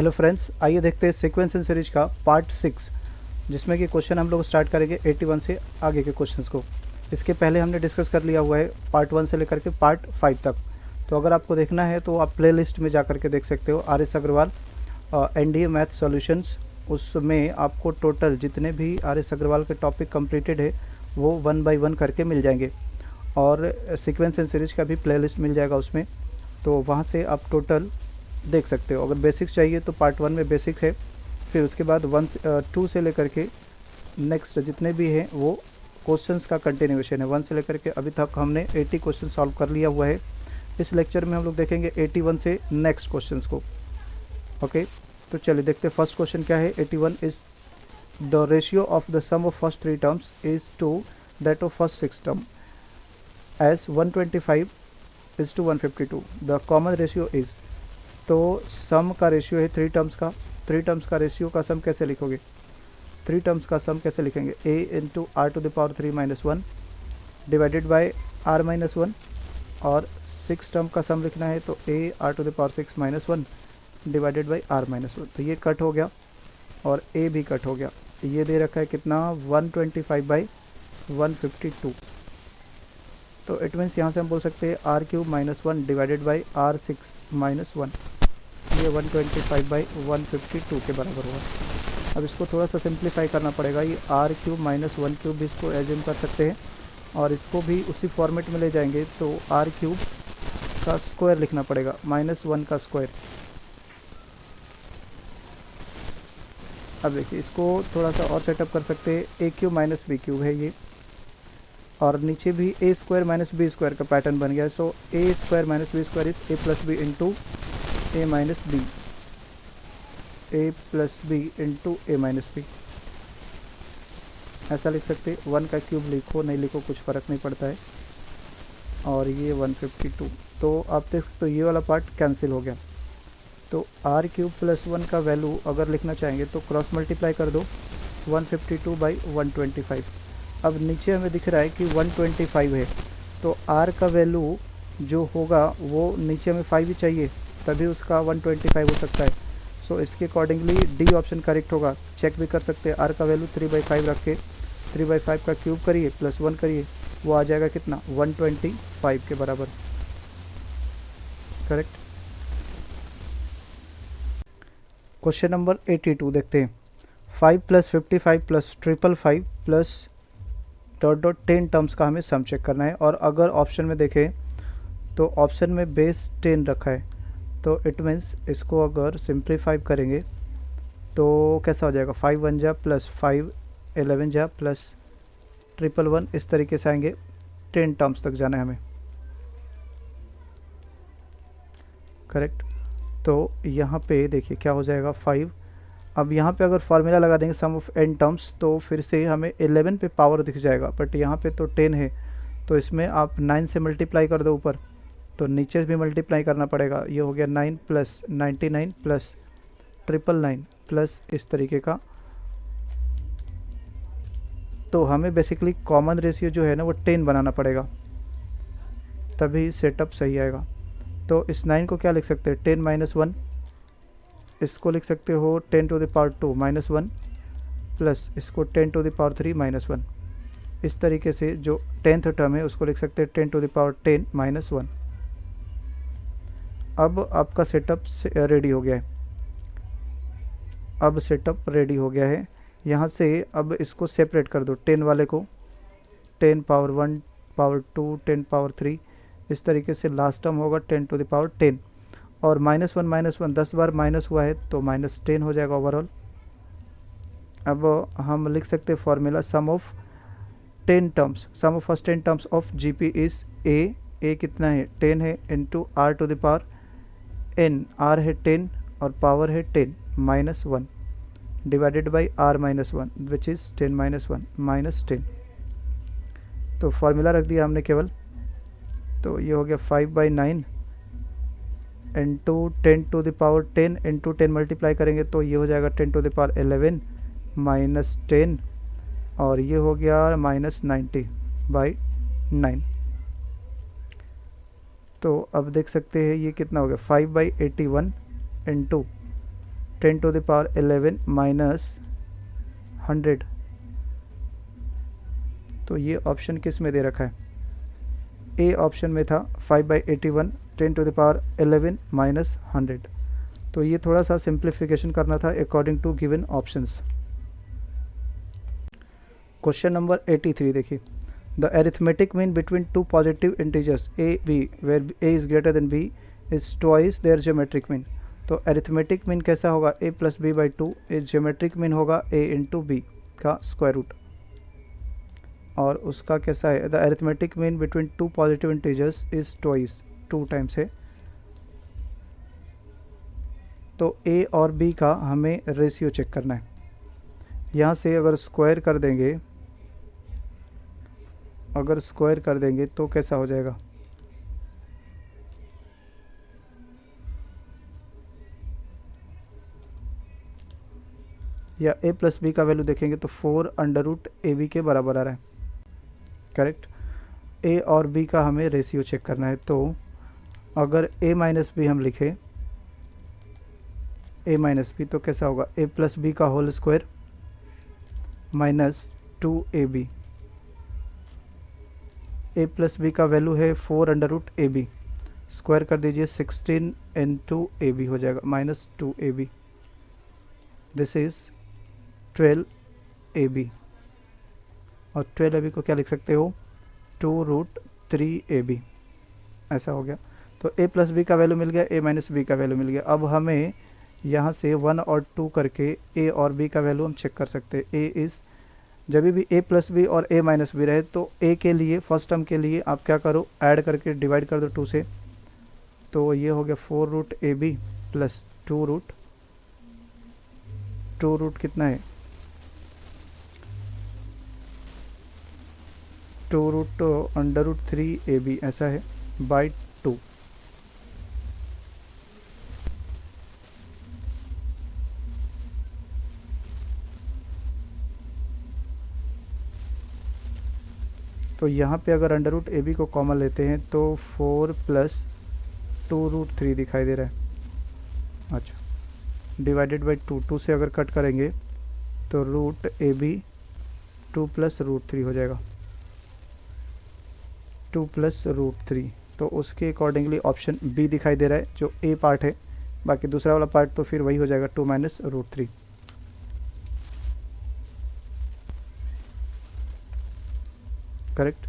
Hello friends, आइए देखते हैं सीक्वेंस इन सीरीज का पार्ट 6, जिसमें कि क्वेश्चन हम लोग स्टार्ट करेंगे 81 से आगे के क्वेश्चंस को। इसके पहले हमने डिस्कस कर लिया हुआ है पार्ट 1 से लेकर के पार्ट 5 तक। तो अगर आपको देखना है तो आप प्लेलिस्ट में जा कर के देख सकते हो, R S Agarwal NDA math solutions. उसमें आपको टोटल जितने भी आर एस अग्रवाल के टॉपिक कंप्लीटेड है वो 1 बाय 1 करके मिल जाएंगे, और सीक्वेंस इन सीरीज का भी प्लेलिस्ट मिल जाएगा उसमें। तो वहाँ से आप टोटल देख सकते हो। अगर बेसिक्स चाहिए तो पार्ट 1 में बेसिक्स है, फिर उसके बाद 2 से लेकर के नेक्स्ट जितने भी हैं वो क्वेश्चंस का कंटिन्यूएशन है। 1 से लेकर के अभी तक हमने 80 क्वेश्चन सॉल्व कर लिया हुआ है। इस लेक्चर में हम लोग देखेंगे 81 से नेक्स्ट क्वेश्चंस को। ओके, तो चलिए देखते हैं फर्स्ट क्वेश्चन क्या है। 81 is the ratio of the sum of first 3 terms is to that of first 6 term as 125 is to 152। The common ratio is, तो सम का रेशियो है 3 टर्म्स का। 3 टर्म्स का रेशियो का सम कैसे लिखोगे? 3 टर्म्स का सम कैसे लिखेंगे? a into r to the power 3 minus 1 divided by r minus 1, और 6 टर्म का सम लिखना है तो a r to the power 6 minus 1 divided by r minus 1। तो ये कट हो गया और a भी कट हो गया। ये दे रखा है कितना? 125 बाई 152। तो इट मीन्स यहाँ से हम बोल सकते हैं r cube minus 1 divided by r 6 minus 1, ये 125 बाई 152 के बराबर हुआ। अब इसको थोड़ा सा सिंप्लीफाई करना पड़ेगा। ये आर क्यूब माइनस 1 क्यूब भी इसको एज्यूम कर सकते हैं, और इसको भी उसी फॉर्मेट में ले जाएंगे तो आर क्यूब का स्क्वायर लिखना पड़ेगा, माइनस 1 का स्क्वायर। अब देखिए इसको थोड़ा सा और सेटअप कर सकते हैं। A cube minus B cube है ये, और नीचे भी A square minus B square का पैटर्न बन गया। So A square minus B square is A plus B into A minus B, A plus B into A minus B, ऐसा लिख सकते। 1 का क्यूब लिखो नहीं लिखो कुछ फ़र्क नहीं पड़ता है। और ये 152, तो आप देख तो ये वाला पार्ट कैंसिल हो गया। तो आर क्यूब प्लस 1 का वैल्यू अगर लिखना चाहेंगे तो क्रॉस मल्टीप्लाई कर दो 152 बाई 125। अब नीचे हमें दिख रहा है कि 125 है, तो r का वैल्यू जो होगा वो नीचे हमें 5 ही चाहिए, तभी उसका 125 हो सकता है। सो इसके अकॉर्डिंगली डी ऑप्शन करेक्ट होगा। चेक भी कर सकते हैं। r का वैल्यू 3/5 रख के 3/5 का क्यूब करिए प्लस 1 करिए, वो आ जाएगा कितना? 125 के बराबर। करेक्ट। क्वेश्चन नंबर 82 देखते हैं। 5 plus 55 plus 555 plus dot dot 10 terms का हमें सम चेक करना है। और अगर ऑप्शन में देखें तो ऑप्शन में बेस 10 रखा है, तो इट मीन्स इसको अगर सिंप्लीफाई करेंगे तो कैसा हो जाएगा? 5 1 जा प्लस 5 11 जा प्लस 111, इस तरीके से आएंगे। 10 टर्म्स तक जाना है हमें। करेक्ट। तो यहाँ पे देखिए क्या हो जाएगा 5। अब यहाँ पे अगर फार्मूला लगा देंगे सम ऑफ n टर्म्स तो फिर से हमें 11 पे पावर दिख जाएगा, बट यहाँ पे तो 10 है, तो इसमें आप 9 से मल्टीप्लाई कर दो ऊपर, तो नीचे भी मल्टीप्लाई करना पड़ेगा। ये हो गया 9 प्लस 99 प्लस 999 प्लस इस तरीके का। तो हमें बेसिकली कॉमन रेशियो जो है ना वो 10 बनाना पड़ेगा, तभी सेटअप सही आएगा। तो इस 9 को क्या लिख सकते हैं? 10 माइनस 1, इसको लिख सकते हो 10 to the power 2 minus 1, plus इसको 10 टू द पावर 3 माइनस 1। इस तरीके से जो 10th टर्म है उसको लिख सकते हैं 10 टू द पावर 10 माइनस 1। अब आपका सेटअप रेडी हो गया है। अब सेटअप रेडी हो गया है। यहाँ से अब इसको सेपरेट कर दो। 10 वाले को 10 पावर 1 पावर 2 10 पावर 3, इस तरीके से लास्ट टर्म होगा 10 टू द पावर 10। और माइनस 1 10 बार माइनस हुआ है तो माइनस 10 हो जाएगा ओवरऑल। अब हम लिख सकते हैं formula sum of 10 terms, sum of first 10 terms of GP is a कितना है? 10 है, into r to the power n, r है 10 और पावर है 10 minus 1 divided by r minus 1 which is 10 minus 1 minus 10। तो फार्मूला रख दिया हमने केवल, तो ये हो गया 5/9 into 10 to the power 10 into 10 multiply करेंगे तो ये हो जाएगा 10 टू द पावर 11 माइनस 10, और ये हो गया माइनस 90/9। तो अब देख सकते हैं ये कितना हो गया? 5/81 इंटू 10⁻11 माइनस 100। तो ये ऑप्शन किस में दे रखा है? ए ऑप्शन में था 5/81 10⁻11 माइनस 100। तो ये थोड़ा सा सिंप्लीफिकेशन करना था according to given options. Question number 83 देखिए, the arithmetic mean between two positive integers a b where a is greater than b is twice their geometric mean. तो अरिथमेटिक मीन कैसा होगा? a plus b by two. Is geometric mean होगा a into b का square root. और उसका कैसा है? The arithmetic mean between two positive integers is twice, 2 times है। तो a और b का हमें रेशियो चेक करना है। यहाँ से अगर स्क्वायर कर देंगे, तो कैसा हो जाएगा? या a प्लस बी का वैल्यू देखेंगे तो 4√ab के बराबर आ रहा है, करेक्ट। a और b का हमें रेशियो चेक करना है। तो अगर a माइनस बी हम लिखें, a माइनस बी, तो कैसा होगा? a प्लस बी का whole square minus 2ab। a plus b का वैल्यू है 4√ab, स्क्वायर कर दीजिए 16 इंटू ab हो जाएगा minus 2ab। This is 12ab। और 12ab को क्या लिख सकते हो? 2√3ab। ऐसा हो गया। तो a प्लस बी का वैल्यू मिल गया, a माइनस बी का वैल्यू मिल गया। अब हमें यहाँ से 1 और 2 करके a और b का वैल्यू हम चेक कर सकते हैं। a इज़, जब भी a प्लस बी और a माइनस बी रहे तो a के लिए फर्स्ट टर्म के लिए आप क्या करो? ऐड करके डिवाइड कर दो 2 से। तो ये हो गया 4√ab प्लस 2 रूट कितना है? 2√√3ab ऐसा है बाई 2। तो यहाँ पे अगर √ab को कॉमन लेते हैं तो 4 प्लस 2√3 दिखाई दे रहा है। अच्छा, डिवाइडेड बाई 2 से अगर कट करेंगे तो √ab 2 प्लस √3 हो जाएगा, 2 प्लस √3। तो उसके अकॉर्डिंगली ऑप्शन बी दिखाई दे रहा है, जो ए पार्ट है। बाकी दूसरा वाला पार्ट तो फिर वही हो जाएगा, 2 माइनस √3। करेक्ट।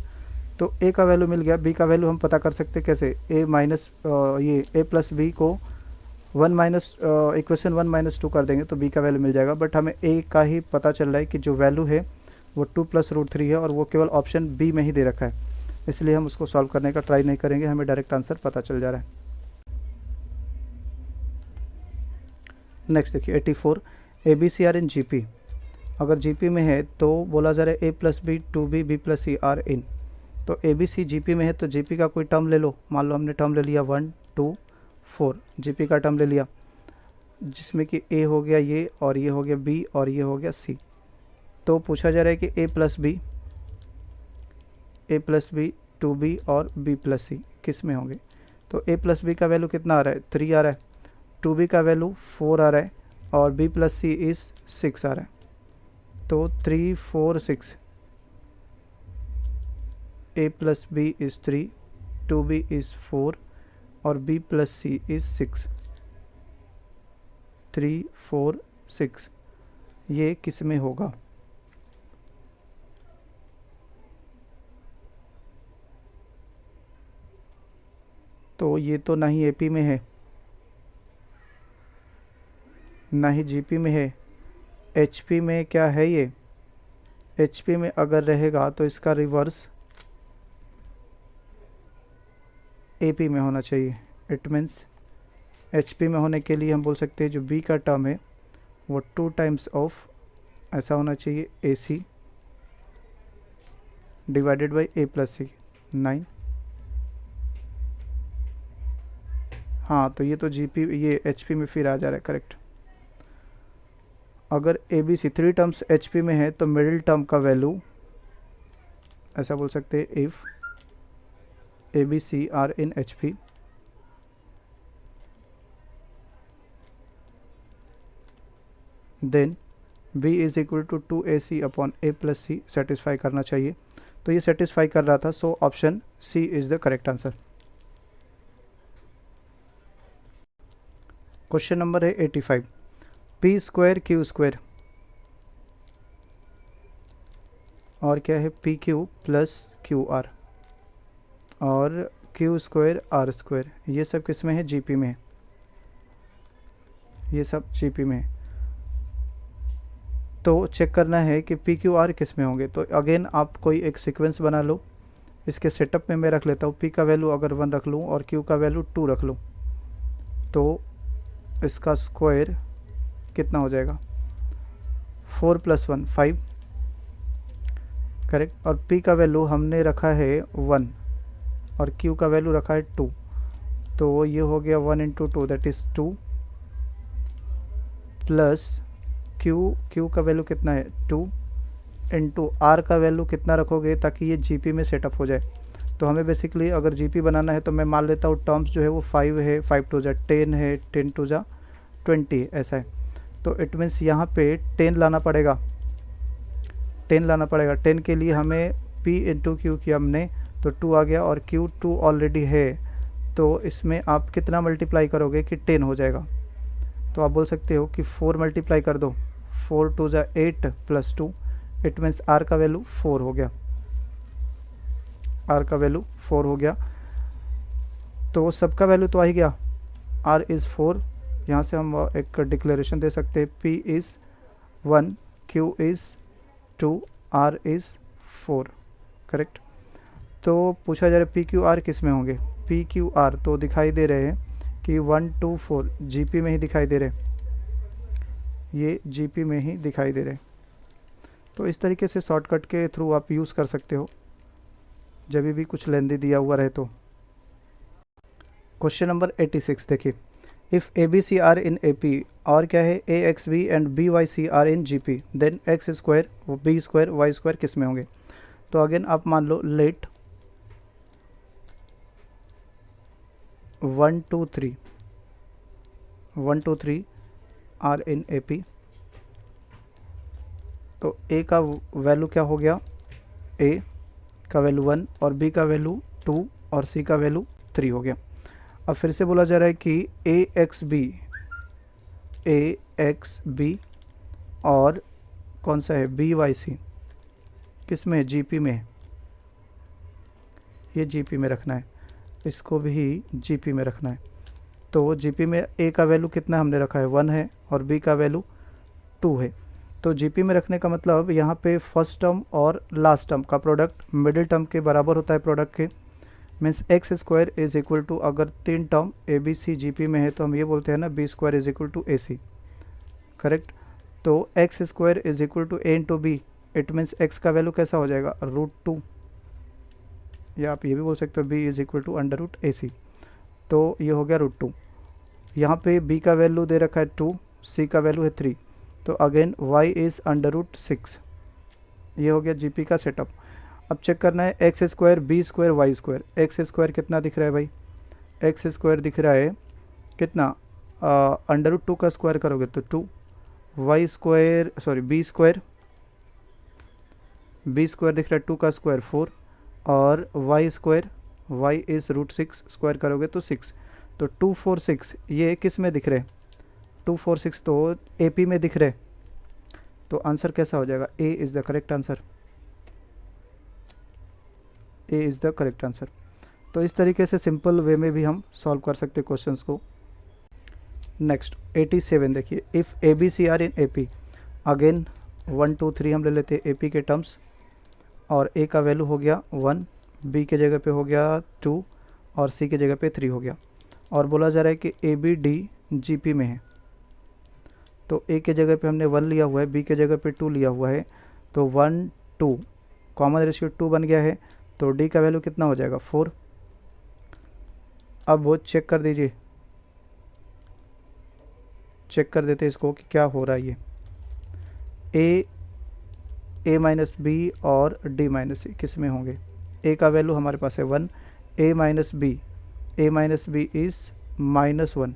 तो ए का वैल्यू मिल गया। बी का वैल्यू हम पता कर सकते कैसे? ए माइनस ये a प्लस बी को 1 माइनस इक्वेशन 1 माइनस 2 कर देंगे तो b का वैल्यू मिल जाएगा। बट हमें a का ही पता चल रहा है कि जो वैल्यू है वो 2 प्लस √3 है और वो केवल ऑप्शन बी में ही दे रखा है, इसलिए हम उसको सॉल्व करने का ट्राई नहीं करेंगे, हमें डायरेक्ट आंसर पता चल जा रहा है। नेक्स्ट देखिए 84, ABC आर इन GP। अगर GP में है तो बोला जा रहा है a plus b 2b b plus c are in. तो ABC GP में है तो GP का कोई टर्म ले लो। मान लो हमने टर्म ले लिया 1 2 4, GP का टर्म ले लिया, जिसमें कि a हो गया ये और ये हो गया b और ये हो गया c। तो पूछा जा रहा है कि a प्लस बी 2b और b प्लस सी किस में होंगे? तो a प्लस बी का वैल्यू कितना आ रहा है? 3 आ रहा है, 2b का वैल्यू 4 आ रहा है और b प्लस सी इज़ 6 आ रहा है। तो 3 4 6, a plus b is 3, 2b is 4 और b प्लस सी इज़ 6। 3 4 6 ये किस में होगा? तो ये तो ना ही एपी में है ना ही जीपी में है। एचपी में क्या है? ये एचपी में अगर रहेगा तो इसका रिवर्स एपी में होना चाहिए। इट मीन्स एचपी में होने के लिए हम बोल सकते हैं जो बी का टर्म है वो 2 टाइम्स ऑफ ऐसा होना चाहिए AC divided by a plus C 9। हाँ, तो ये तो GP ये HP में फिर आ जा रहा है, करेक्ट। अगर ABC 3 टर्म्स HP में है तो मिडिल टर्म का वैल्यू ऐसा बोल सकते हैं if ABC are in HP then b is equal to 2ac upon a plus c satisfy करना चाहिए। तो ये सेटिस्फाई कर रहा था, so option C is the correct answer. Question number है 85, पी स्क्वायर क्यू स्क्वायर और क्या है p q plus q r और क्यू स्क्वायर आर स्क्वायर, ये सब किस में है, जीपी में है, ये सब जीपी में है। तो चेक करना है कि पी क्यू आर किस में होंगे। तो अगेन आप कोई एक सीक्वेंस बना लो, इसके सेटअप में मैं रख लेता हूँ, पी का वैल्यू अगर 1 रख लूँ और क्यू का वैल्यू 2 रख लूँ, तो इसका स्क्वायर कितना हो जाएगा, 4 + 1 5, करेक्ट। और p का वैल्यू हमने रखा है 1 और q का वैल्यू रखा है 2, तो ये हो गया 1 × 2 दैट इज़ 2 प्लस q का वैल्यू कितना है 2 इंटू r का वैल्यू कितना रखोगे ताकि ये जीपी में सेटअप हो जाए। तो हमें बेसिकली अगर जीपी बनाना है तो मैं मान लेता हूँ टर्म्स जो है वो 5 है, 5 × 2 = 10 है, 10 × 2 = 20 ऐसा है। तो इट मीन्स यहाँ पे 10 लाना पड़ेगा, 10 लाना पड़ेगा। 10 के लिए हमें p × q किया हमने तो 2 आ गया और q 2 ऑलरेडी है, तो इसमें आप कितना मल्टीप्लाई करोगे कि 10 हो जाएगा। तो आप बोल सकते हो कि 4 मल्टीप्लाई कर दो, 4 × 2 = 8 + 2, इट मीन्स r का वैल्यू 4 हो गया, r का वैल्यू 4 हो गया। तो सबका वैल्यू तो आ ही गया, r इज़ 4। यहाँ से हम एक डिक्लेरेशन दे सकते हैं, p is 1, q is 2, r is 4, correct. तो पूछा जा रहा है पी क्यू आर किस में होंगे, पी क्यू आर तो दिखाई दे रहे हैं कि 1 2 4 जीपी में ही दिखाई दे रहे, ये जीपी में ही दिखाई दे रहे। तो इस तरीके से शॉर्टकट के थ्रू आप यूज़ कर सकते हो जब भी कुछ लेंदी दिया हुआ रहे। तो क्वेश्चन नंबर 86 देखिए, if A B C are in A P और क्या है A X B and B Y C are in G P, then X square B square Y square किस में होंगे। तो अगेन आप मान लो let 1 2 3 are in A P. तो ए का वैल्यू क्या हो गया, ए का वैल्यू 1 और बी का वैल्यू 2 और सी का वैल्यू 3 हो गया। अब फिर से बोला जा रहा है कि ए एक्स बी और कौन सा है बी वाई सी किस में है, जीपी में है, ये जीपी में रखना है, इसको भी जीपी में रखना है। तो जीपी में ए का वैल्यू कितना हमने रखा है 1 है और बी का वैल्यू 2 है। तो जीपी में रखने का मतलब यहाँ पे फर्स्ट टर्म और लास्ट टर्म का प्रोडक्ट मिडिल टर्म के बराबर होता है प्रोडक्ट के, means X square is equal to, अगर 3 term A B C GP में है तो हम ये बोलते हैं ना B square is equal to A C, correct. तो X square is equal to A into B, it means X का वैल्यू कैसा हो जाएगा √2, या आप ये भी बोल सकते हो b is equal to √AC। तो ये हो गया √2। यहाँ पे b का वैल्यू दे रखा है 2, c का वैल्यू है 3, तो अगेन y इज़ √6। ये हो गया जीपी का सेटअप। अब चेक करना है x square B square Y square. X square कितना दिख रहा है भाई, एक्स स्क्वायर दिख रहा है कितना, √2 का स्क्वायर करोगे तो 2, y square sorry b square दिख रहा है 2 का स्क्वायर 4 और y square y is √6 square करोगे तो 6। तो 2 4 6 ये किस में दिख रहे, 2 4 6 तो AP में दिख रहे। तो आंसर कैसा हो जाएगा, A is the correct answer, A is the correct answer. तो इस तरीके से सिंपल वे में भी हम सॉल्व कर सकते हैं क्वेश्चंस को। नेक्स्ट 87 देखिए, if A B C are in A P, again 1 2 3 हम ले लेते हैं AP के टर्म्स, और ए का वैल्यू हो गया 1, बी के जगह पे हो गया 2 और सी के जगह पे 3 हो गया। और बोला जा रहा है कि A B D G P में है। तो ए के जगह पे हमने 1 लिया हुआ है, बी के जगह पे 2 लिया हुआ है, तो 1 2 कॉमन रेशियो 2 बन गया है। तो डी का वैल्यू कितना हो जाएगा 4। अब वो चेक कर दीजिए, चेक कर देते इसको कि क्या हो रहा है। ये ए माइनस बी और डी माइनस सी किस में होंगे। ए का वैल्यू हमारे पास है 1, ए माइनस बी इज़ -1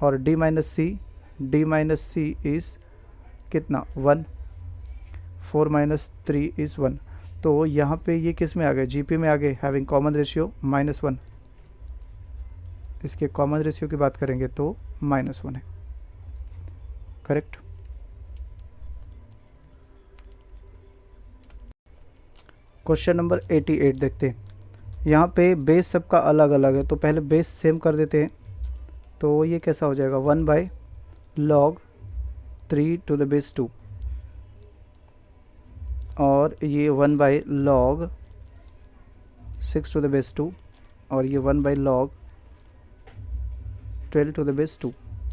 और डी माइनस सी इज़ कितना 1, 4 माइनस 3 इज़ 1। तो यहाँ पे ये किस में आ गए, जीपी में आ गए, हैविंग कॉमन रेशियो -1। इसके कॉमन रेशियो की बात करेंगे तो -1 है, करेक्ट। क्वेश्चन नंबर 88 देखते हैं। यहाँ पे बेस सबका अलग अलग है, तो पहले बेस सेम कर देते हैं। तो ये कैसा हो जाएगा, 1/log 3 to the base 2, और ये 1/log 6 to the base 2, और ये 1/log 12 to the base 2।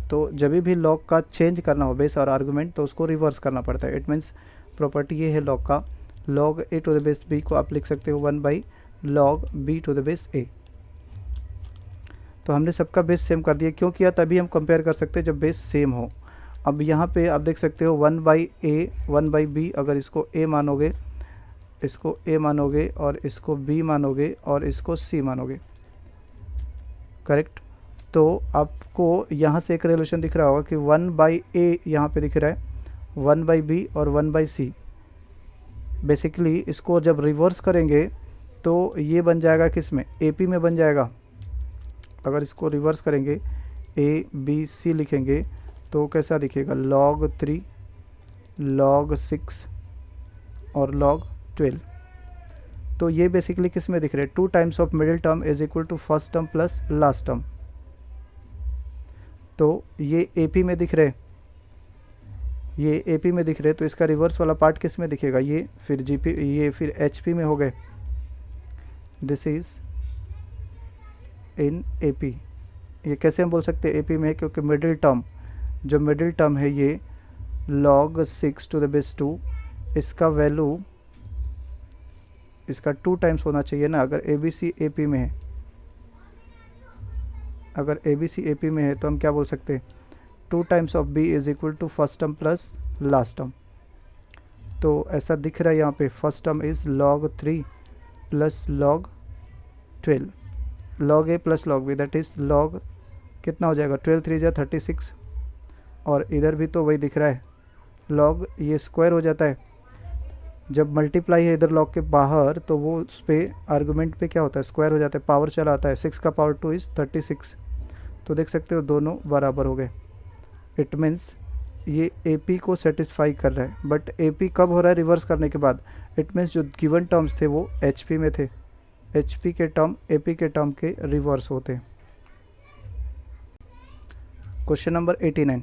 तो जब भी लॉग का चेंज करना हो बेस और आर्गुमेंट, तो उसको रिवर्स करना पड़ता है। इट मीन्स प्रॉपर्टी ये है लॉग का, log a to the base b को आप लिख सकते हो 1/log b to the base a। तो हमने सबका बेस सेम कर दिया, क्यों किया, तभी हम कंपेयर कर सकते हैं जब बेस सेम हो। अब यहाँ पे आप देख सकते हो 1/a 1/b, अगर इसको a मानोगे, इसको a मानोगे, और इसको b मानोगे, और इसको c मानोगे, करेक्ट। तो आपको यहाँ से एक रिलेशन दिख रहा होगा कि 1/a यहाँ पे दिख रहा है, 1/b और 1/c। बेसिकली इसको जब रिवर्स करेंगे तो ये बन जाएगा किस में, AP में बन जाएगा। अगर इसको रिवर्स करेंगे, ABC लिखेंगे, तो कैसा दिखेगा, log 3, log 6 और log 12। तो ये बेसिकली किस में दिख रहे हैं, 2 times of middle term is equal to first term plus last term. तो ये AP में दिख रहे, ये AP में दिख रहे, तो इसका रिवर्स वाला पार्ट किस में दिखेगा, ये फिर GP, ये फिर HP में हो गए। This is in AP। ये कैसे हम बोल सकते हैं AP में है, क्योंकि मिडिल टर्म, जो मिडिल टर्म है ये log 6 to the base 2, इसका वैल्यू, इसका 2 टाइम्स होना चाहिए ना। अगर ABC AP में है, अगर ABC AP में है, तो हम क्या बोल सकते हैं, 2 times of B is equal to first term plus last term. तो ऐसा दिख रहा है यहाँ पे, first term is log 3 plus log 12, log A plus log B, that is log कितना हो जाएगा, 12 3 जा 36, और इधर भी तो वही दिख रहा है, log ये स्क्वायर हो जाता है। जब मल्टीप्लाई है इधर log के बाहर, तो वो उस पर आर्गूमेंट पे क्या होता है, स्क्वायर हो जाता है, पावर चला आता है, 6 का पावर 2 इज 36। तो देख सकते हो दोनों बराबर हो गए। इट मीन्स ये AP को सेटिस्फाई कर रहा है, बट AP कब हो रहा है, रिवर्स करने के बाद। इट मीन्स जो गिवन टर्म्स थे वो HP में थे, HP के टर्म AP के टर्म के रिवर्स होते हैं। Question number 89,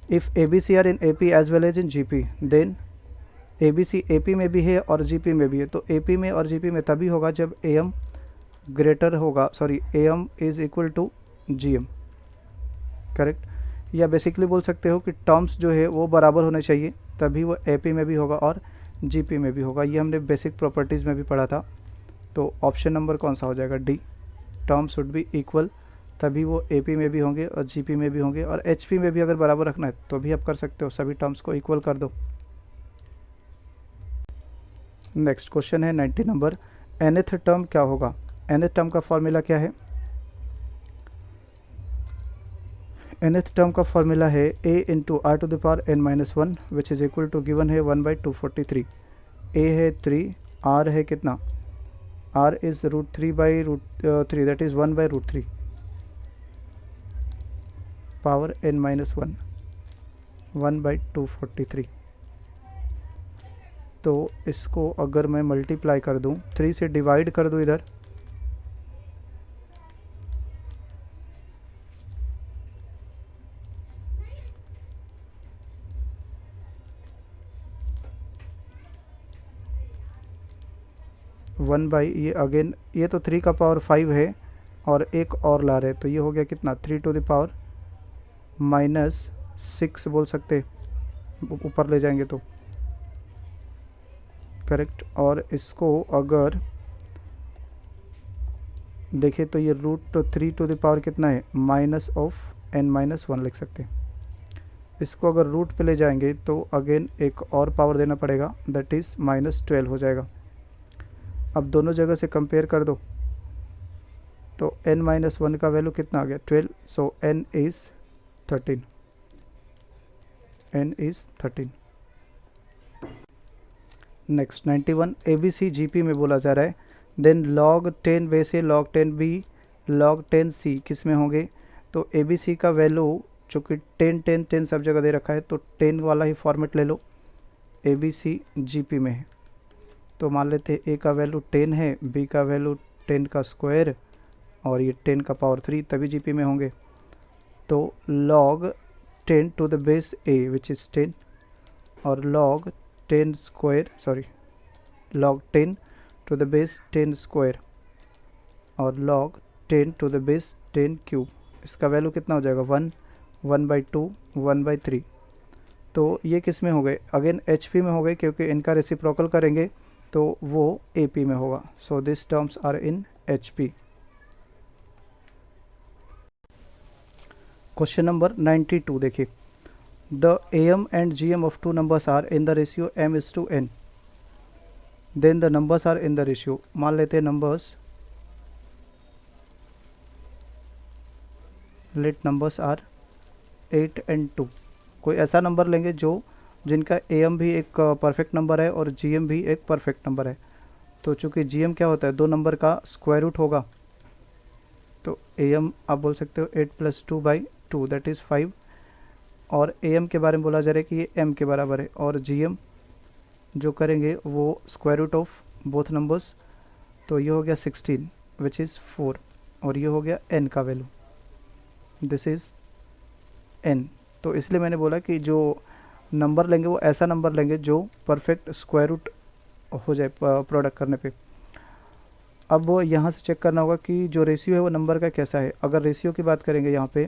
if ABC are in AP as well as in GP, then ABC AP में भी है और GP में भी है। तो AP में और GP में तभी होगा जब AM ग्रेटर होगा, sorry AM is equal to GM, correct. या बेसिकली बोल सकते हो कि टर्म्स जो है वो बराबर होने चाहिए, तभी वो AP में भी होगा और GP में भी होगा। ये हमने बेसिक प्रॉपर्टीज़ में भी पढ़ा था। तो ऑप्शन नंबर कौन सा हो जाएगा, D, terms should be equal, तभी वो AP में भी होंगे और GP में भी होंगे, और HP में भी अगर बराबर रखना है तो भी आप कर सकते हो, सभी टर्म्स को इक्वल कर दो। नेक्स्ट क्वेश्चन है 90 नंबर, nth टर्म क्या होगा। nth टर्म का फॉर्मूला क्या है, nth टर्म का फॉर्मूला है a into r to the power n-1 which is equal to given है 1/243। a है 3, r है कितना, r is √3/√3, that is 1/√3 power n-1, 1/243। तो इसको अगर मैं मल्टीप्लाई कर दूं, 3 से डिवाइड कर दूं इधर, वन बाई ये अगेन, ये तो 3 का पावर 5 है और एक और ला रहे, तो ये हो गया कितना, 3 टू द पावर -6 बोल सकते, ऊपर ले जाएंगे तो, करेक्ट। और इसको अगर देखें तो ये √3 टू द पावर कितना है, -(n-1) लिख सकते हैं। इसको अगर रूट पे ले जाएंगे तो अगेन एक और पावर देना पड़ेगा, दैट इज़ -12 हो जाएगा। अब दोनों जगह से कंपेयर कर दो, तो n-1 का वैल्यू कितना आ गया, 12, सो n is 13, n is 13। Next 91 ABC GP में बोला जा रहा है, देन log 10 वैसे log 10B log 10C किस में होंगे, तो ABC का वैल्यू चूँकि 10 10 10 सब जगह दे रखा है तो 10 वाला ही फॉर्मेट ले लो, ABC GP में है। तो मान लेते हैं A का वैल्यू 10 है, B का वैल्यू 10 का स्क्वायर और ये 10 का पावर 3, तभी GP में होंगे। तो log 10 to the base A which is 10 और log 10 square log 10 to the base 10 square और log 10 to the base 10 cube, इसका वैल्यू कितना हो जाएगा 1 1/2 1/3। तो ये किस में हो गए, अगेन HP में हो गए क्योंकि इनका रेसिप्रोकल करेंगे तो वो AP में होगा। So this terms are in HP। Question number 92 देखिए, the AM and GM of two numbers are in the ratio m:n, then the numbers are in the ratio, मान लेते हैं numbers, let numbers are 8 and 2। कोई ऐसा number लेंगे जिनका AM भी एक परफेक्ट नंबर है और GM भी एक परफेक्ट नंबर है। तो चूँकि GM क्या होता है, दो नंबर का स्क्वायर रूट होगा, तो AM आप बोल सकते हो 8 + 2/2 दैट इज़ 5, और AM के बारे में बोला जा रहा है कि ये M के बराबर है, और GM जो करेंगे वो square root of both numbers, तो ये हो गया 16 विच इज़ 4 और ये हो गया N का वैल्यू, दिस इज़ N। तो इसलिए मैंने बोला कि जो नंबर लेंगे वो ऐसा नंबर लेंगे जो परफेक्ट स्क्वायर रूट हो जाए प्रोडक्ट करने पे। अब वो यहाँ से चेक करना होगा कि जो रेशियो है वो नंबर का कैसा है। अगर रेशियो की बात करेंगे यहाँ पे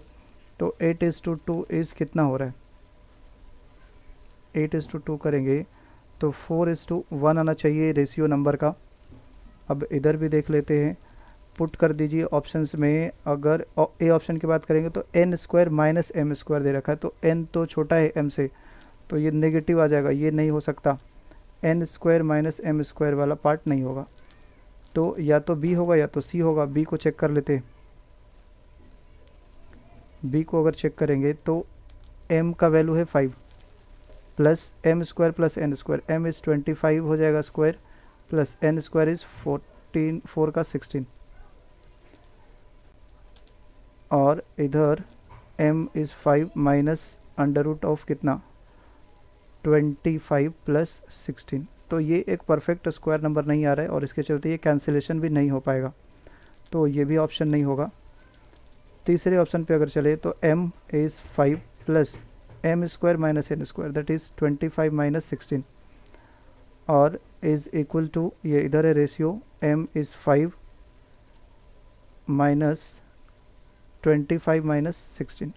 तो 8:2 इज़ कितना हो रहा है, 8:2 करेंगे तो 4:1 आना चाहिए रेशियो नंबर का। अब इधर भी देख लेते हैं, पुट कर दीजिए ऑप्शंस में। अगर ए ऑप्शन की बात करेंगे तो n² - m² दे रखा है, तो n तो छोटा है m से, तो ये नेगेटिव आ जाएगा, ये नहीं हो सकता, n² - m² वाला पार्ट नहीं होगा। तो या तो B होगा या तो C होगा। B को चेक कर लेते हैं। B को अगर चेक करेंगे तो m का वैल्यू है 5 plus m² + n², m is 25 हो जाएगा स्क्वायर, प्लस n² इज़ 14, 4 का 16, और इधर m is 5 minus under root of कितना 25 + 16। तो ये एक परफेक्ट स्क्वायर नंबर नहीं आ रहा है और इसके चलते ये कैंसिलेशन भी नहीं हो पाएगा, तो ये भी ऑप्शन नहीं होगा। तीसरे ऑप्शन पे अगर चले तो m is 5 plus m² - n² that is 25 - 16 और इज़ इक्वल टू, ये इधर है रेशियो, m इज़ 5 माइनस 25 - 16।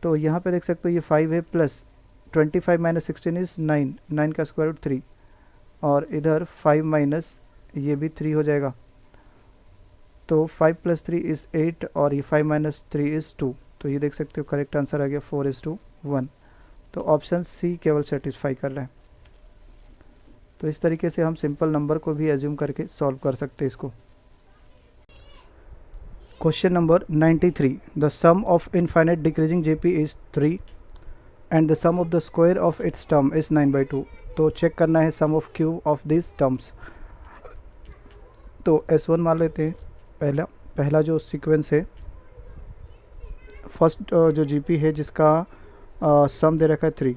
तो यहाँ पे देख सकते हो ये 5 है प्लस 25 - 16 इज़ 9, 9 का स्क्वायर रूट 3, और इधर 5 माइनस ये भी 3 हो जाएगा, तो 5 + 3 इज़ 8 और ये 5 - 3 इज़ 2। तो ये देख सकते हो करेक्ट आंसर आ गया 4:1। तो ऑप्शन C केवल सेटिस्फाई कर रहा है। तो इस तरीके से हम सिंपल नंबर को भी एज्यूम करके सॉल्व कर सकते हैं इसको। Question number 93, the sum of infinite decreasing JP is 3 and the sum of the square of its term is 9/2। तो चेक करना है sum of cube of this terms. तो S1 मान लेते हैं। पहला जो सीक्वेंस है, फर्स्ट जो GP है जिसका सम दे रखा है 3,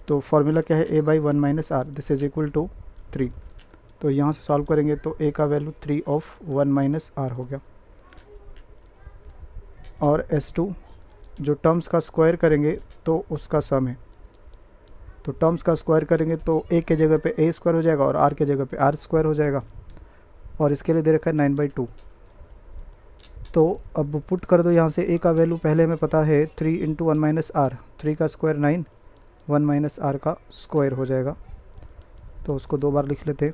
तो फॉर्मूला क्या है, a/1 - r, this is equal to 3। तो यहाँ से सॉल्व करेंगे तो a का वैल्यू 3 ऑफ 1 - r हो गया, और S2 जो टर्म्स का स्क्वायर करेंगे तो उसका सम है। तो टर्म्स का स्क्वायर करेंगे तो a के जगह पे a² हो जाएगा और r के जगह पे r² हो जाएगा, और इसके लिए दे रखा है 9/2। तो अब पुट कर दो यहाँ से, a का वैल्यू पहले हमें पता है 3 × 1 - r, 3 का स्क्वायर 9, 1 - r का स्क्वायर हो जाएगा। तो उसको 2 बार लिख लेते हैं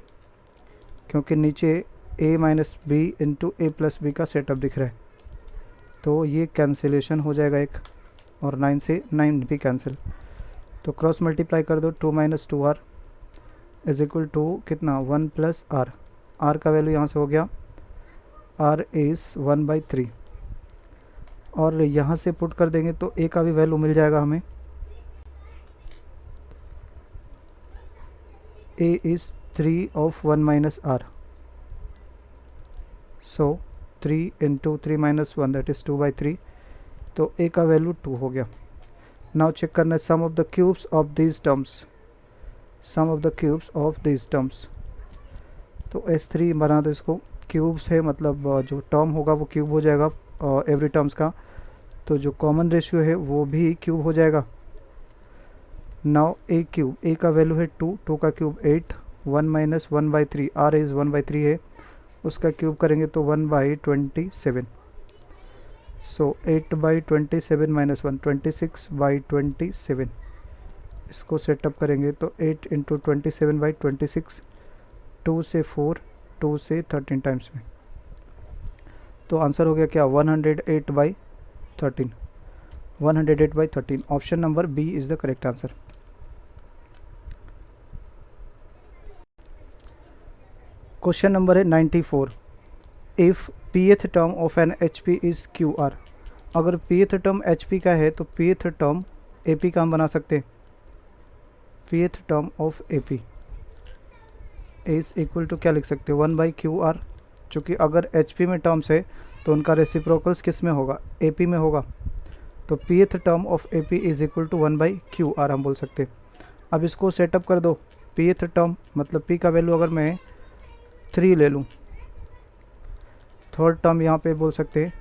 क्योंकि नीचे a - b × a + b का सेटअप दिख रहा है, तो ये कैंसिलेशन हो जाएगा एक, और 9 से 9 भी कैंसिल। तो क्रॉस मल्टीप्लाई कर दो, 2 - 2r इज इक्वल टू कितना 1 + r। r का वैल्यू यहाँ से हो गया, r इज़ 1/3, और यहाँ से पुट कर देंगे तो a का भी वैल्यू मिल जाएगा हमें, a is 3 of 1 minus r, so 3 into 3 minus 1 that is 2 by 3, तो a का वैल्यू 2 हो गया। नाउ चेक करना है sum of the cubes of these terms, sum of the cubes of these terms. तो S3 बना दो इसको, क्यूब्स है मतलब जो टर्म होगा वो क्यूब हो जाएगा एवरी टर्म्स का, तो जो कॉमन रेशियो है वो भी क्यूब हो जाएगा। नाउ ए क्यूब, ए का वैल्यू है 2, 2 का cube 8, 1 minus 1 by 3, r is 1 by 3 है, उसका क्यूब करेंगे तो 1 by 27, so 8 by 27 minus 1 26 by 27, इसको सेटअप करेंगे तो 8 इंटू 27 बाई 26, 2 से 4, 2 से 13 टाइम्स में, तो आंसर हो गया क्या 108 by 13, 108 by 13। Option number B is the correct answer. Question number है 94, if pth term of an HP is QR, अगर pth टर्म HP का है तो pth टर्म AP का हम बना सकते हैं। pth term of AP is equal to क्या लिख सकते हैं 1 बाई QR, चूँकि अगर HP में टर्म्स है तो उनका रेसिप्रोकल्स किस में होगा AP में होगा, तो pth term of AP is equal to 1 by QR हम बोल सकते हैं। अब इसको सेटअप कर दो, pth टर्म मतलब p का वैल्यू अगर मैं 3 ले लूँ, थर्ड टर्म यहाँ पे बोल सकते हैं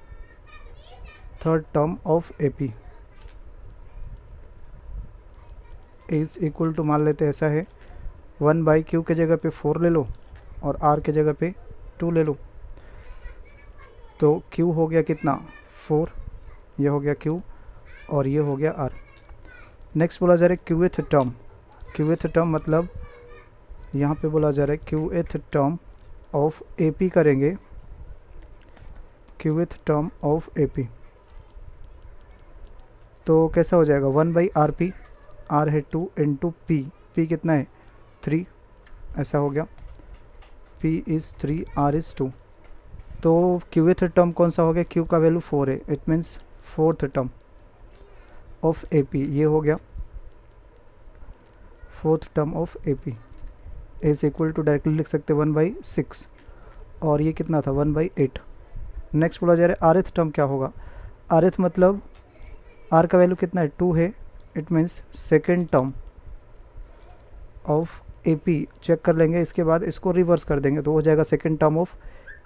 third term of AP is equal to मान लेते हैं ऐसा है 1 बाई Q के जगह पे 4 ले लो और R के जगह पे 2 ले लो, तो Q हो गया कितना 4, ये हो गया Q और ये हो गया R। नेक्स्ट बोला जा रहा है क्यूएथ टर्म, क्यूएथ टर्म मतलब यहाँ पे बोला जा रहा है क्यूएथ टर्म ऑफ AP करेंगे, क्यूएथ टर्म ऑफ AP, तो कैसा हो जाएगा 1 बाई RP, R है 2 इंटू P, P कितना है 3, ऐसा हो गया P इज़ 3, R इज़ 2, तो क्यूएथ टर्म कौन सा हो गया, Q का वैल्यू 4 है, it means fourth term of AP, ये हो गया fourth term of AP is equal to directly लिख सकते 1 बाई 6 और ये कितना था 1 बाई 8। नेक्स्ट बोला जा रहा है आरथ टर्म क्या होगा, आरथ मतलब R का वैल्यू कितना है 2 है, it means second term of AP, check कर लेंगे इसके बाद इसको रिवर्स कर देंगे तो हो जाएगा second term of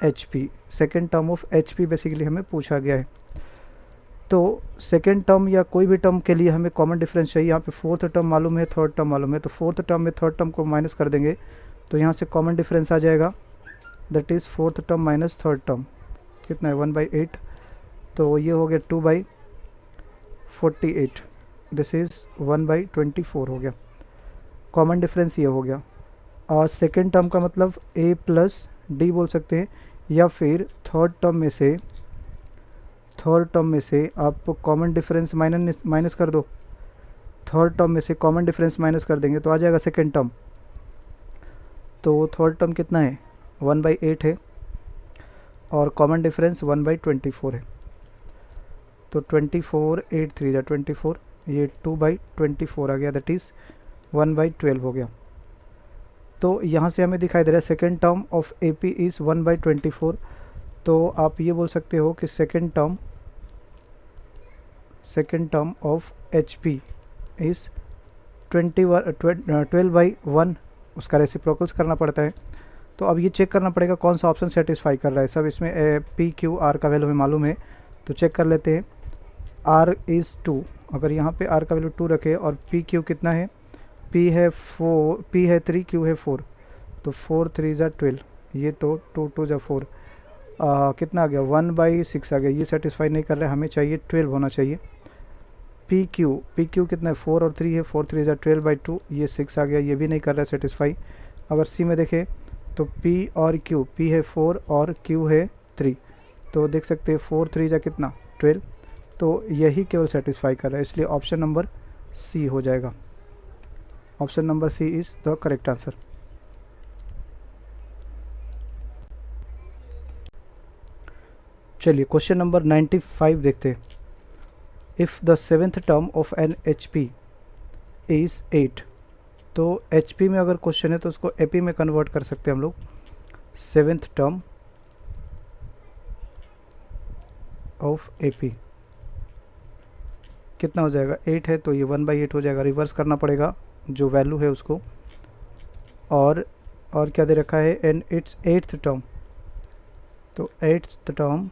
HP, second term of HP basically हमें पूछा गया है। तो सेकेंड टर्म या कोई भी टर्म के लिए हमें कॉमन डिफरेंस चाहिए, यहाँ पे फोर्थ टर्म मालूम है थर्ड टर्म मालूम है, तो फोर्थ टर्म में थर्ड टर्म को माइनस कर देंगे तो यहाँ से कॉमन डिफरेंस आ जाएगा, that is fourth term minus third term, कितना है 1 बाई 8, तो ये हो गया 2 बाई 48, दिस इज़ 1 बाई 24 हो गया, कॉमन डिफरेंस ये हो गया। और सेकेंड टर्म का मतलब A प्लस D बोल सकते हैं, या फिर थर्ड टर्म में से आप कॉमन डिफरेंस माइनस कर दो, थर्ड टर्म में से कॉमन डिफरेंस माइनस कर देंगे तो आ जाएगा सेकेंड टर्म, तो थर्ड टर्म कितना है 1 बाई 8 है और कॉमन डिफरेंस 1 बाई 24 है, तो 24 8 3 जा 24, ये 2 बाई 24 आ गया, दैट इज़ 1 बाई 12 हो गया। तो यहाँ से हमें दिखाई दे रहा है second term of AP is 1 by 24, तो आप ये बोल सकते हो कि second term of HP is 12 by 1, उसका रेसिप्रोकल्स करना पड़ता है। तो अब ये चेक करना पड़ेगा कौन सा ऑप्शन सेटिस्फाई कर रहा है, सब इसमें PQ R का वैल्यू हमें मालूम है, तो चेक कर लेते हैं। R इज़ 2, अगर यहाँ पे R का वैल्यू 2 रखे और PQ कितना है, P है 3, Q है 4, तो 4 3 जा 12, ये तो 2 2 जा 4, कितना आ गया 1 बाई 6 आ गया, ये सेटिस्फाई नहीं कर रहा है, हमें चाहिए 12 होना चाहिए। PQ कितना है 4 और 3 है, 4 3 जा 12 बाई 2, ये 6 आ गया, ये भी नहीं कर रहा है सेटिस्फाई। अगर C में देखें तो P और Q, P है 4 और Q है 3, तो देख सकते हैं 4 3 जा कितना 12, तो यही केवल सेटिस्फाई कर रहा है, इसलिए ऑप्शन नंबर C हो जाएगा, option number C is the correct answer. चलिए क्वेश्चन नंबर 95 देखते हैं। If the seventh term of an HP is 8 तो HP में अगर क्वेश्चन है तो उसको AP में कन्वर्ट कर सकते हैं हम लोग। 7th टर्म ऑफ AP कितना हो जाएगा, 8 है तो ये 1/8 हो जाएगा, रिवर्स करना पड़ेगा जो वैल्यू है उसको। और क्या दे रखा है, एंड इट्स 8th टर्म, तो 8th टर्म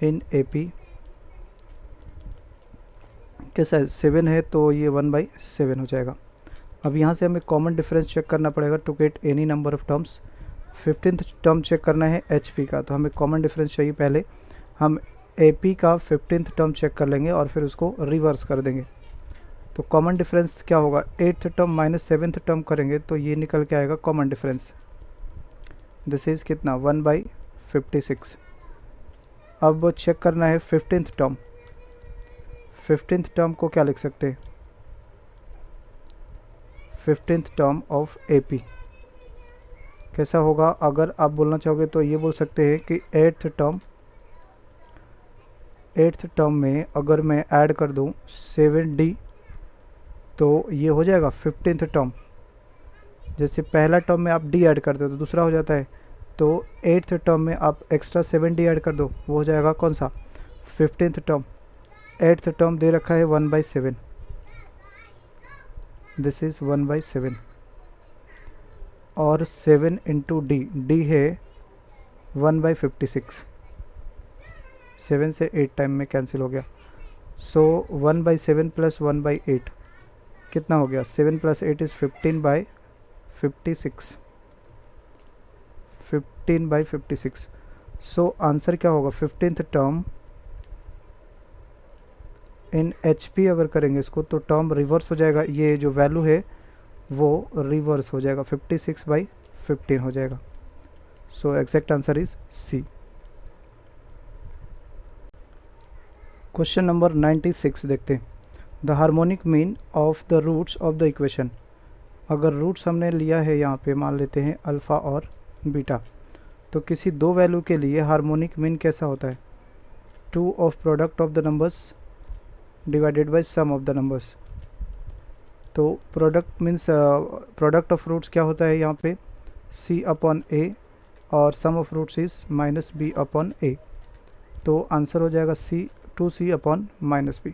इन AP कैसा है, 7 है तो ये 1/7 हो जाएगा। अब यहाँ से हमें कॉमन डिफरेंस चेक करना पड़ेगा to get any number of terms. 15th term check करना है HP का, तो हमें कॉमन डिफरेंस चाहिए। पहले हम AP का 15th टर्म चेक कर लेंगे और फिर उसको रिवर्स कर देंगे। तो कॉमन डिफरेंस क्या होगा, 8th term minus 7th term करेंगे तो ये निकल के आएगा कॉमन डिफरेंस। दिस इज़ कितना, 1/56। अब चेक करना है 15th टर्म। 15th टर्म को क्या लिख सकते हैं, 15th टर्म ऑफ AP कैसा होगा, अगर आप बोलना चाहोगे तो ये बोल सकते हैं कि 8th टर्म में अगर मैं ऐड कर दूं 7D तो ये हो जाएगा 15th टर्म। जैसे पहला टर्म में आप D ऐड कर दो तो दूसरा हो जाता है, तो 8th टर्म में आप एक्स्ट्रा 7D ऐड कर दो, वो हो जाएगा कौन सा, 15th टर्म। 8th टर्म दे रखा है 1/7, दिस इज़ 1/7। और 7 इंटू D है 1/56, 7 से 8 टाइम में कैंसिल हो गया। सो 1/7 प्लस 1/8 कितना हो गया, 7 + 8 इज़ 15/56, 15/56। सो आंसर क्या होगा, 15th टर्म इन HP अगर करेंगे इसको तो टर्म रिवर्स हो जाएगा, ये जो वैल्यू है वो रिवर्स हो जाएगा, 56/15 हो जाएगा। So exact answer is C। Question number 96 देखते हैं। The harmonic mean of the roots of the equation. अगर रूट्स हमने लिया है यहाँ पे, मान लेते हैं अल्फ़ा और बीटा, तो किसी दो वैल्यू के लिए हार्मोनिक मीन कैसा होता है, 2 of product of the numbers divided by sum of the numbers. तो product means product of roots क्या होता है यहाँ पे, C/A और सम ऑफ रूट्स इज -B/A। तो आंसर हो जाएगा 2C/-B।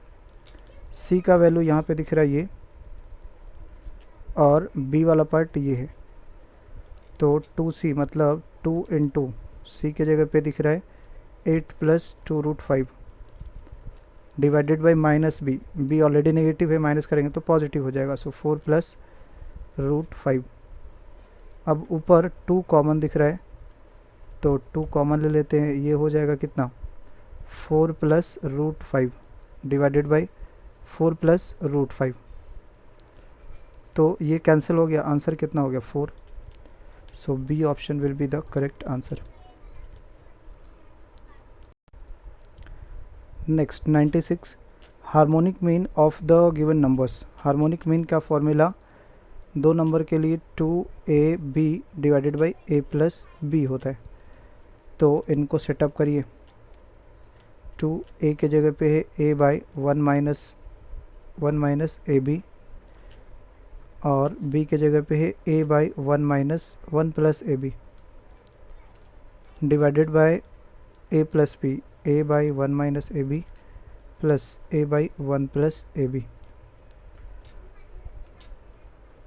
C का वैल्यू यहाँ पे दिख रहा है ये, और B वाला पार्ट ये है, तो 2C मतलब 2 इंटू C के जगह पे दिख रहा है 8 + 2√5 divided by -B। B already negative है, माइनस करेंगे तो पॉजिटिव हो जाएगा, सो 4 + √5। अब ऊपर 2 कॉमन दिख रहा है तो 2 कॉमन ले लेते हैं, ये हो जाएगा कितना, 4 + √5 डिवाइडेड बाई 4 + √5। तो ये कैंसिल हो गया, आंसर कितना हो गया, 4। सो B option will be the correct answer. Next 96, harmonic mean of the given numbers. Harmonic mean का फॉर्मूला दो नंबर के लिए 2AB divided by A + B होता है। तो इनको सेटअप करिए, 2A के जगह पे है A/1 - AB और B के जगह पे है A/1 - 1 + AB divided by A + B, A/1 - AB plus A/1 + AB।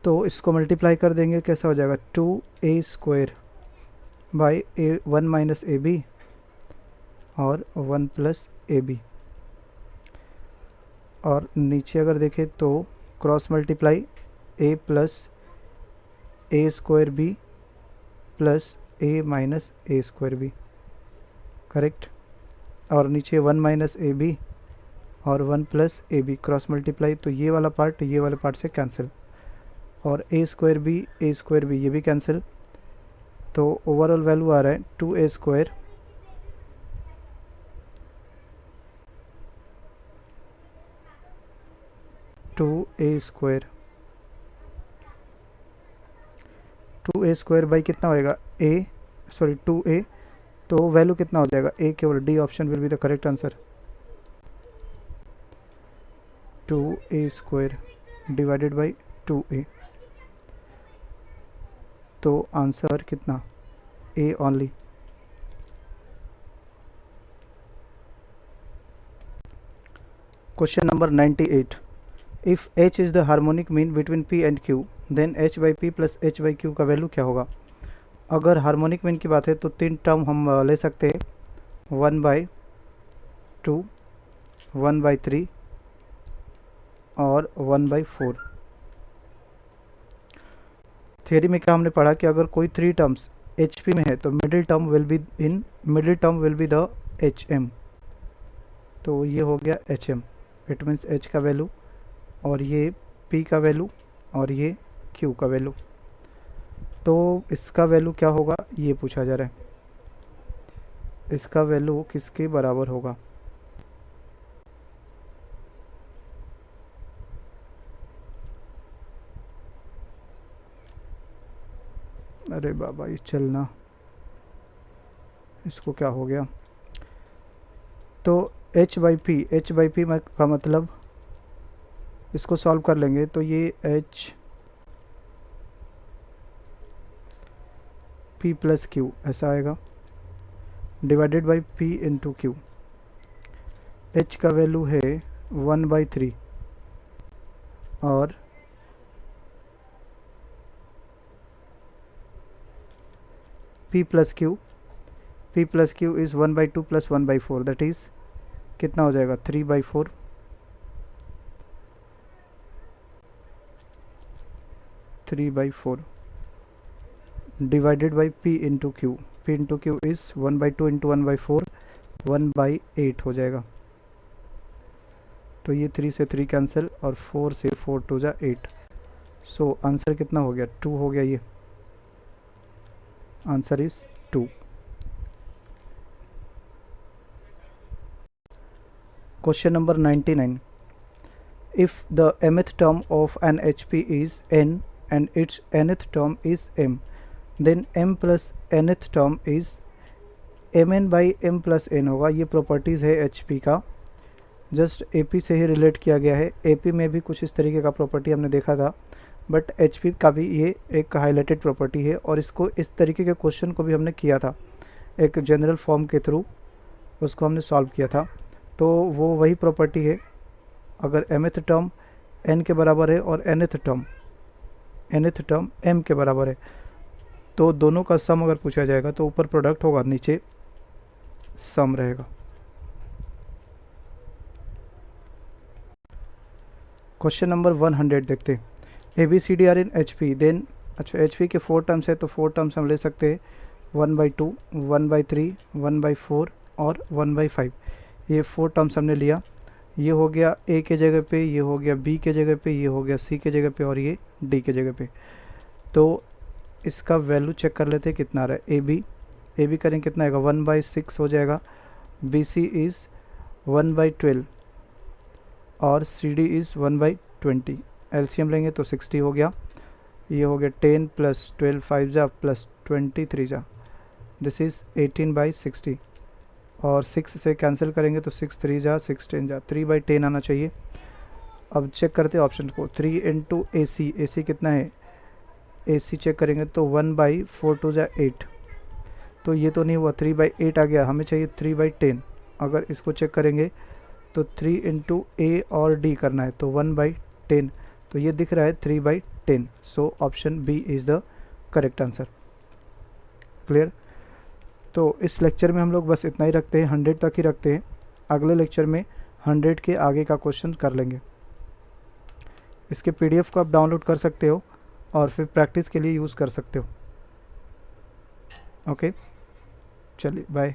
तो इसको मल्टीप्लाई कर देंगे, कैसा हो जाएगा, 2A² बाई A1 - AB और 1 + AB। और नीचे अगर देखें तो cross multiply A + A² plus A - A², correct. और नीचे 1 - AB और 1 + AB क्रॉस मल्टीप्लाई, तो ये वाला पार्ट से कैंसिल, और A²B ये भी कैंसिल। तो ओवरऑल वैल्यू आ रहा है 2A² बाई कितना होएगा, 2A, तो वैल्यू कितना हो जाएगा, A केवल। D option will be the correct answer, 2A² divided by 2A। तो आंसर कितना, A only. Question number 98, if h is the harmonic mean between p and q then h by P plus h by Q का value क्या होगा। अगर harmonic mean की बात है तो तीन टर्म हम ले सकते हैं, 1/2, 1/3 और 1/4। थियरी में क्या हमने पढ़ा कि अगर कोई थ्री टर्म्स HP में है तो middle term will be the HM। तो ये हो गया HM, इट मीन्स H का वैल्यू, और ये P का वैल्यू, और ये Q का वैल्यू। तो इसका वैल्यू क्या होगा ये पूछा जा रहा है, इसका वैल्यू किसके बराबर होगा। अरे बाबा ये चलना, इसको क्या हो गया। तो h बाई पी का मतलब, इसको सॉल्व कर लेंगे तो ये h p प्लस क्यू ऐसा आएगा, divided by p into Q. h का वैल्यू है 1/3 और p plus Q is 1/2 plus 1/4, that is कितना हो जाएगा 3/4। Divided by p into Q is 1/2 into 1/4, 1/8 हो जाएगा। तो ये 3 से 3 कैंसिल और 4 से 4 2 जा 8। सो आंसर कितना हो गया, 2 हो गया। ये answer is 2। Question number 99, if the mth term of an HP is n and its nth term is m, then m plus nth term is mn by m plus n होगा। ये properties है HP का, just AP से ही relate किया गया है। AP में भी कुछ इस तरीके का प्रॉपर्टी हमने देखा था, बट HP का भी ये एक हाईलाइटेड प्रॉपर्टी है, और इसको इस तरीके के क्वेश्चन को भी हमने किया था एक जनरल फॉर्म के थ्रू, उसको हमने सॉल्व किया था। तो वो वही प्रॉपर्टी है, अगर mth टर्म n के बराबर है और nth टर्म m के बराबर है, तो दोनों का सम अगर पूछा जाएगा तो ऊपर प्रोडक्ट होगा, नीचे सम रहेगा। क्वेश्चन नंबर 100 देखते हैं, ABCD are in HP then, अच्छा HP के 4 टर्म्स है तो 4 टर्म्स हम ले सकते हैं, 1/2, 1/3, 1/4 और 1/5। ये 4 टर्म्स हमने लिया, ये हो गया A के जगह पे, ये हो गया B के जगह पे, ये हो गया C के जगह पे, और ये D के जगह पे। तो इसका वैल्यू चेक कर लेते हैं कितना आ रहा है। AB करें कितना आएगा, 1/6 हो जाएगा। BC इज़ 1/12 और CD इज़ 1/20। LCM लेंगे तो 60 हो गया। ये हो गया 10 प्लस 12 5 जा प्लस 23 जा, दिस इज़ 18/60। और 6 से कैंसिल करेंगे तो 6 3 जा 6 10 जा, 3/10 आना चाहिए। अब चेक करते हैं ऑप्शन को, 3 इंटू AC कितना है, AC चेक करेंगे तो 1/4 2 जा 8। तो ये तो नहीं हुआ, 3/8 आ गया, हमें चाहिए 3/10। अगर इसको चेक करेंगे तो 3 इंटू A और D करना है तो 1/10, तो ये दिख रहा है 3/10। So option B is the correct answer. Clear. तो इस लेक्चर में हम लोग बस इतना ही रखते हैं, 100 तक ही रखते हैं। अगले लेक्चर में 100 के आगे का क्वेश्चन कर लेंगे। इसके PDF को आप डाउनलोड कर सकते हो और फिर प्रैक्टिस के लिए यूज़ कर सकते हो। ओके, चलिए बाय।